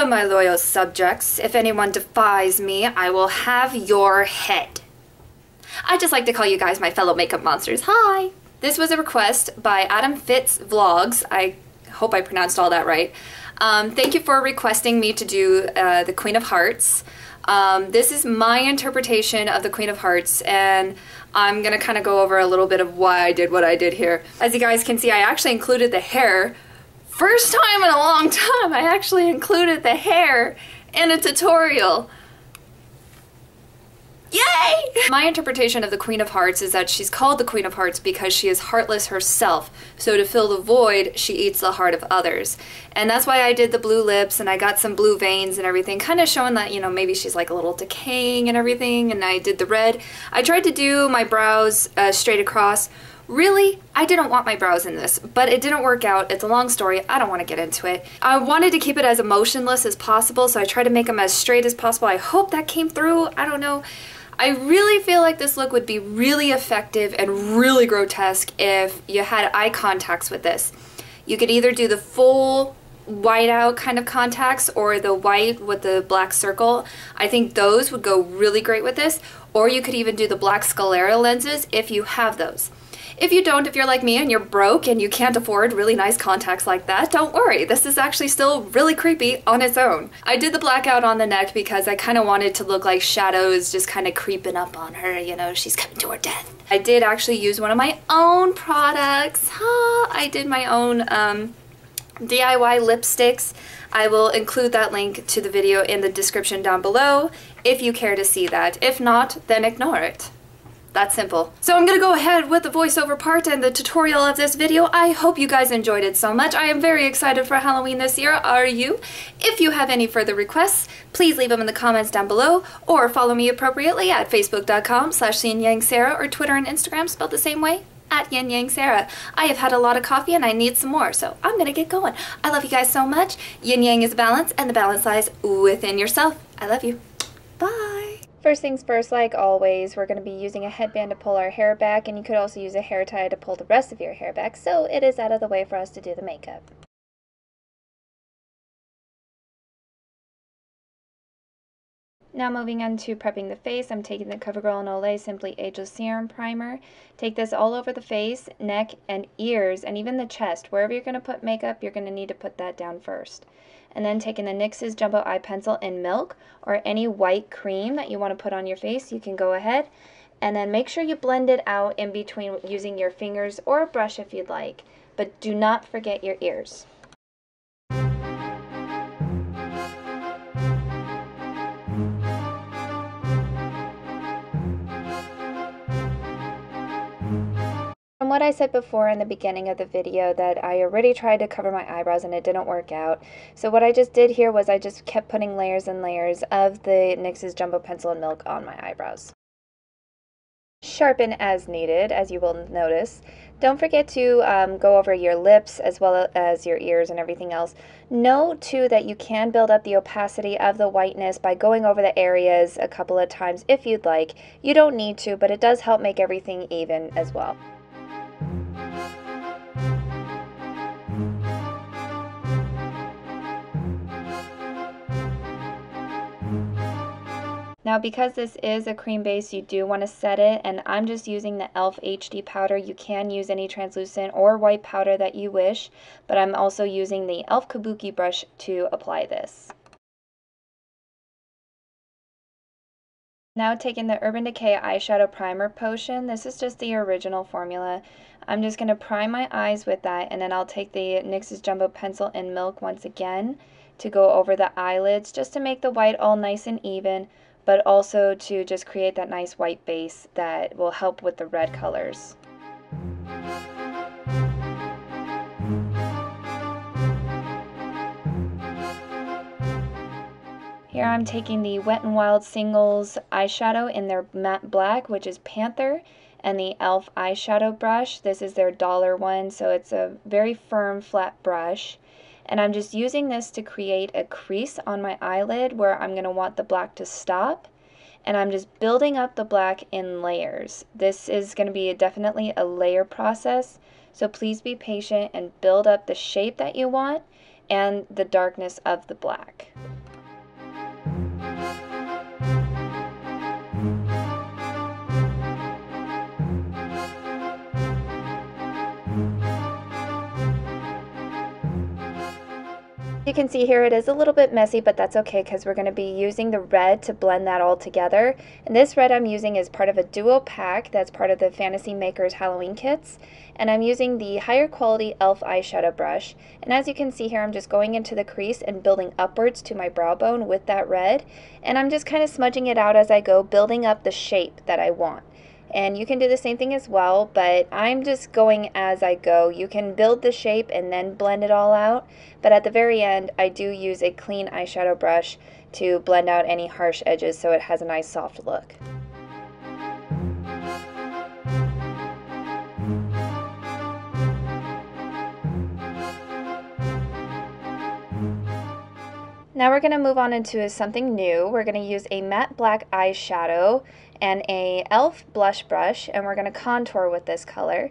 my loyal subjects. If anyone defies me, I will have your head. I just like to call you guys my fellow makeup monsters. Hi! This was a request by Adam Fitz Vlogs. I hope I pronounced all that right. Thank you for requesting me to do the Queen of Hearts. This is my interpretation of the Queen of Hearts, and I'm gonna kind of go over a little bit of why I did what I did here. As you guys can see, I actually included the hair. First time in a long time, I actually included the hair in a tutorial. Yay! My interpretation of the Queen of Hearts is that she's called the Queen of Hearts because she is heartless herself. So to fill the void, she eats the heart of others. And that's why I did the blue lips and I got some blue veins and everything, kind of showing that, you know, maybe she's like a little decaying and everything. And I did the red. I tried to do my brows straight across. Really, I didn't want my brows in this, but it didn't work out. It's a long story. I don't want to get into it. I wanted to keep it as emotionless as possible, so I tried to make them as straight as possible. I hope that came through. I don't know. I really feel like this look would be really effective and really grotesque if you had eye contacts with this. You could either do the full white out kind of contacts or the white with the black circle. I think those would go really great with this. Or you could even do the black sclera lenses if you have those. If you don't, if you're like me and you're broke and you can't afford really nice contacts like that, don't worry. This is actually still really creepy on its own. I did the blackout on the neck because I kind of wanted to look like shadows just kind of creeping up on her, you know, she's coming to her death. I did actually use one of my own products. I did my own DIY lipsticks. I will include that link to the video in the description down below if you care to see that. If not, then ignore it. That's simple. So I'm gonna go ahead with the voiceover part and the tutorial of this video. I hope you guys enjoyed it so much. I am very excited for Halloween this year. Are you? If you have any further requests, please leave them in the comments down below or follow me appropriately at facebook.com/Yinyangsara or Twitter and Instagram spelled the same way, at Yinyangsara. I have had a lot of coffee and I need some more, so I'm gonna get going. I love you guys so much. Yin Yang is balance and the balance lies within yourself. I love you. Bye. First things first, like always, we're going to be using a headband to pull our hair back, and you could also use a hair tie to pull the rest of your hair back, so it is out of the way for us to do the makeup. Now moving on to prepping the face, I'm taking the CoverGirl and Olay Simply Ageless Serum Primer. Take this all over the face, neck, and ears, and even the chest. Wherever you're going to put makeup, you're going to need to put that down first. And then taking the NYX's Jumbo Eye Pencil in Milk or any white cream that you want to put on your face, you can go ahead. And then make sure you blend it out in between using your fingers or a brush if you'd like. But do not forget your ears. From what I said before in the beginning of the video that I already tried to cover my eyebrows and it didn't work out. So what I just did here was I just kept putting layers and layers of the NYX's Jumbo Pencil in Milk on my eyebrows. Sharpen as needed, as you will notice. Don't forget to go over your lips as well as your ears and everything else. Note too that you can build up the opacity of the whiteness by going over the areas a couple of times if you'd like. You don't need to, but it does help make everything even as well. Now because this is a cream base, you do want to set it, and I'm just using the e.l.f. HD powder. You can use any translucent or white powder that you wish, but I'm also using the e.l.f. Kabuki brush to apply this. Now taking the Urban Decay Eyeshadow Primer Potion, this is just the original formula. I'm just going to prime my eyes with that, and then I'll take the NYX's Jumbo Pencil in Milk once again to go over the eyelids, just to make the white all nice and even, but also to just create that nice white base that will help with the red colors. Here I'm taking the Wet n Wild Singles eyeshadow in their matte black, which is Panther, and the e.l.f. eyeshadow brush. This is their dollar one, so it's a very firm, flat brush. And I'm just using this to create a crease on my eyelid where I'm going to want the black to stop. And I'm just building up the black in layers. This is going to be definitely a layer process, so please be patient and build up the shape that you want and the darkness of the black. You can see here it is a little bit messy, but that's okay because we're going to be using the red to blend that all together. And this red I'm using is part of a duo pack that's part of the Fantasy Makers Halloween kits. And I'm using the higher quality e.l.f. eyeshadow brush. And as you can see here, I'm just going into the crease and building upwards to my brow bone with that red. And I'm just kind of smudging it out as I go, building up the shape that I want. And you can do the same thing as well, but I'm just going as I go. You can build the shape and then blend it all out, but at the very end I do use a clean eyeshadow brush to blend out any harsh edges so it has a nice soft look. Now we're going to move on into something new. We're going to use a matte black eyeshadow and a e.l.f. blush brush, and we're going to contour with this color.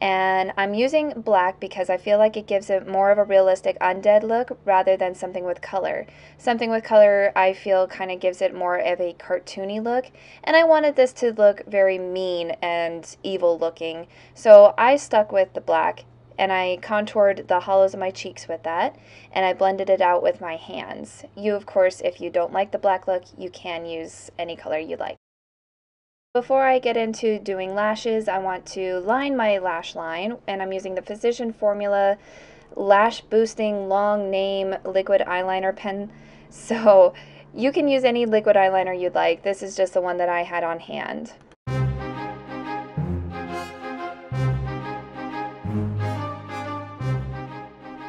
And I'm using black because I feel like it gives it more of a realistic undead look rather than something with color. Something with color I feel kind of gives it more of a cartoony look, and I wanted this to look very mean and evil looking, so I stuck with the black. And I contoured the hollows of my cheeks with that, and I blended it out with my hands. You, of course, if you don't like the black look, you can use any color you like. Before I get into doing lashes, I want to line my lash line, and I'm using the Physician Formula Lash Boosting Long Name Liquid Eyeliner Pen. So you can use any liquid eyeliner you'd like. This is just the one that I had on hand.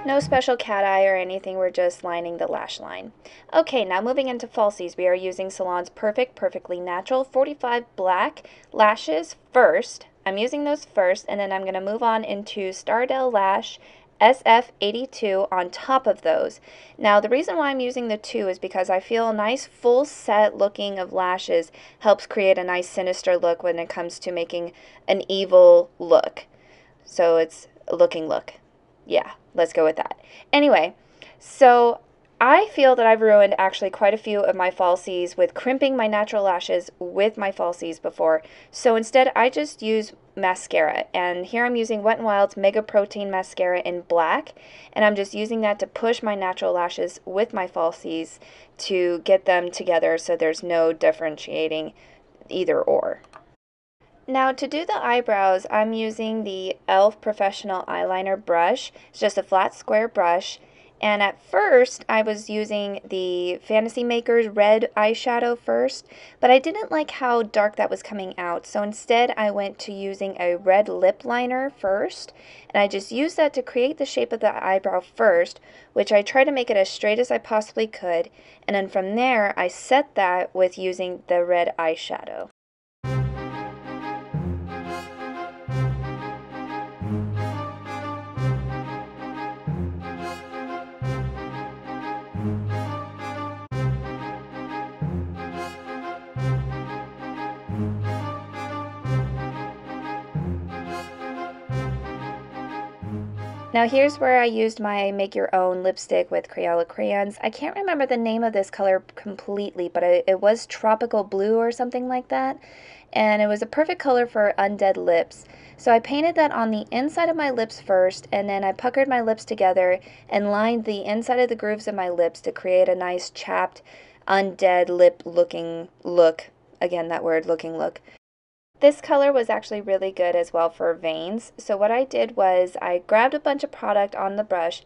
No special cat eye or anything, we're just lining the lash line. Okay, now moving into falsies, we are using Salon's Perfectly Natural 45 Black Lashes first. I'm using those first, and then I'm going to move on into Stardale Lash SF82 on top of those. Now the reason why I'm using the two is because I feel a nice full set looking of lashes helps create a nice sinister look when it comes to making an evil look. So it's a looking look. Yeah, let's go with that. Anyway, so I feel that I've ruined actually quite a few of my falsies with crimping my natural lashes with my falsies before. So instead, I just use mascara. And here I'm using Wet n Wild's Mega Protein Mascara in black. And I'm just using that to push my natural lashes with my falsies to get them together so there's no differentiating either or. Now to do the eyebrows, I'm using the e.l.f. Professional Eyeliner Brush. It's just a flat square brush. And at first, I was using the Fantasy Makers red eyeshadow first, but I didn't like how dark that was coming out. So instead, I went to using a red lip liner first. And I just used that to create the shape of the eyebrow first, which I tried to make it as straight as I possibly could. And then from there, I set that with using the red eyeshadow. Now here's where I used my make your own lipstick with Crayola crayons. I can't remember the name of this color completely, but it was Tropical Blue or something like that. And it was a perfect color for undead lips. So I painted that on the inside of my lips first, and then I puckered my lips together and lined the inside of the grooves of my lips to create a nice chapped, undead lip looking look. Again, that word, looking look. This color was actually really good as well for veins. So what I did was I grabbed a bunch of product on the brush,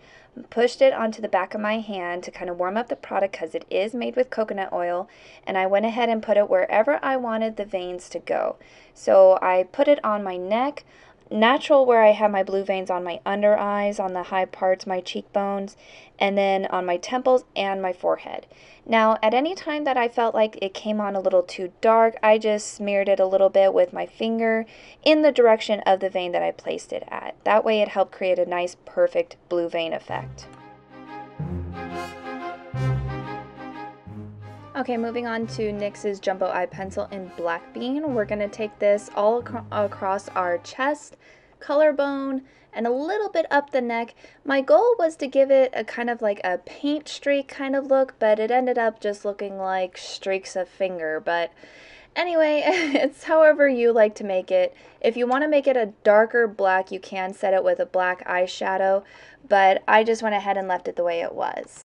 pushed it onto the back of my hand to kind of warm up the product because it is made with coconut oil, and I went ahead and put it wherever I wanted the veins to go. So I put it on my neck, natural where I have my blue veins on my under eyes, on the high parts, my cheekbones, and then on my temples and my forehead. Now, at any time that I felt like it came on a little too dark, I just smeared it a little bit with my finger in the direction of the vein that I placed it at. That way it helped create a nice, perfect blue vein effect. Okay, moving on to NYX's Jumbo Eye Pencil in Black Bean. We're going to take this all across our chest, collarbone, and a little bit up the neck. My goal was to give it a kind of like a paint streak kind of look, but it ended up just looking like streaks of finger. But Anyway, it's however you like to make it. If you want to make it a darker black, you can set it with a black eyeshadow, but I just went ahead and left it the way it was.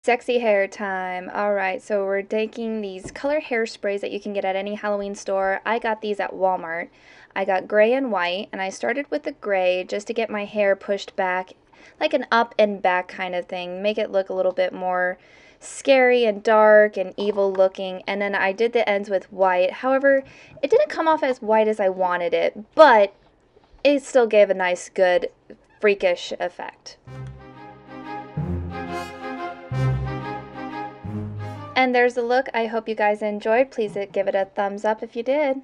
Sexy hair time. Alright, so we're taking these color hairsprays that you can get at any Halloween store. I got these at Walmart. I got gray and white, and I started with the gray just to get my hair pushed back, like an up and back kind of thing. Make it look a little bit more scary and dark and evil looking. And then I did the ends with white. However, it didn't come off as white as I wanted it, but it still gave a nice, good, freakish effect. And there's the look. I hope you guys enjoyed. Please give it a thumbs up if you did.